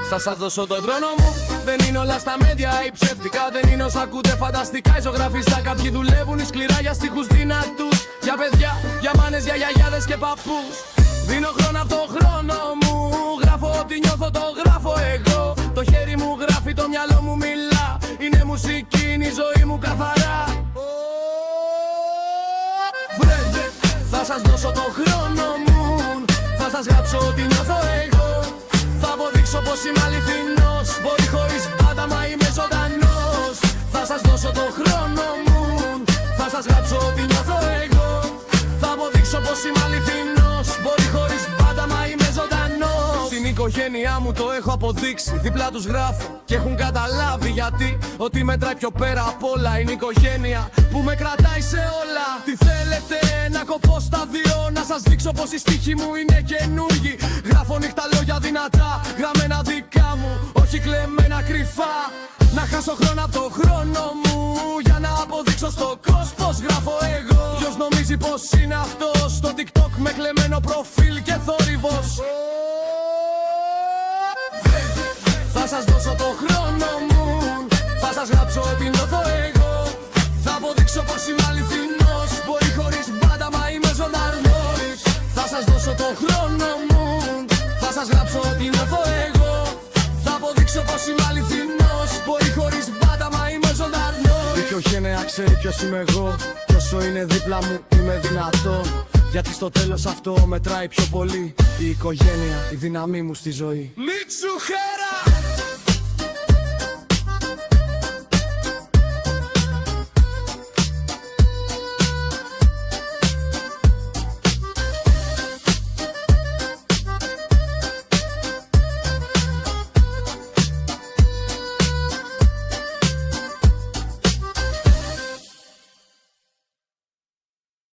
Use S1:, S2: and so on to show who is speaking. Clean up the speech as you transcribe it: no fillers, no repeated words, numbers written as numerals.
S1: Θα σας δώσω τον τρόνο μου. Δεν είναι όλα στα μέντια ή ψεύτικα. Δεν είναι όσα ακούτε φανταστικά ή ζωγραφιστά. Κάποιοι δουλεύουν σκληρά για στίχους δυνατούς. Για παιδιά, για μάνες, για γιαγιάδες και παππούς. Δίνω χρόνο από το χρόνο μου. Γράφω ό,τι νιώθω, το γράφω εγώ. Το χέρι μου γράφει, το μυαλό μου μιλά. Είναι μουσική, είναι η ζωή μου καθαρά. Βρε, θα σας δώσω το χρόνο μου. Θα σας γράψω ό,τι νιώθω εγώ. Θα αποδείξω πως είμαι αληθινός. Μπορεί χωρίς πάντα μα είμαι ζωντανός. Θα σας δώσω το χρόνο μου. Θα σας γράψω ό,τι νιώθω εγώ. Θα αποδείξω πως είμαι αληθινός. Μπορεί χωρίς πάντα μα είμαι ζωντανός. Στην οικογένειά μου το έχω αποδείξει. Δίπλα τους γράφω και έχουν καταλάβει γιατί. Ότι μετράει πιο πέρα απ' όλα είναι η οικογένεια που με κρατάει σε όλα. Τι θέλετε, να κοπώ στα δύο. Να σας δείξω πως οι στίχοι μου είναι καινούργοι. Γράφω νύχτα λόγια δυνατά, γραμμένα δικά μου, όχι κλεμμένα κρυφά. Να χάσω χρόνο από το χρόνο μου για να αποδείξω στον κόσμο πως γράφω εγώ. Ποιος νομίζει πως είναι αυτός στο TikTok με κλεμμένο προφίλ και θόρυβος. Θα σας δώσω το χρόνο μου. Θα σας γράψω ό,τι νιώθω εγώ. Θα αποδείξω πως είμαι αληθινός. Μπορεί χωρίς μπάντα μα είμαι ζωντανός. Θα σας δώσω το χρόνο μου. Θα σας γράψω ό,τι νιώθω εγώ. Θα αποδείξω πως είμαι αληθινός. Μπορεί χωρίς μπάντα μα είμαι ζωντανός. Η οικογένεια ξέρει ποιος είμαι εγώ. Κι όσο είναι δίπλα μου είμαι δυνατό. Γιατί στο τέλος αυτό μετράει πιο πολύ. Η οικογένεια, η δύναμή μου στη ζωή. Μίτσουχε!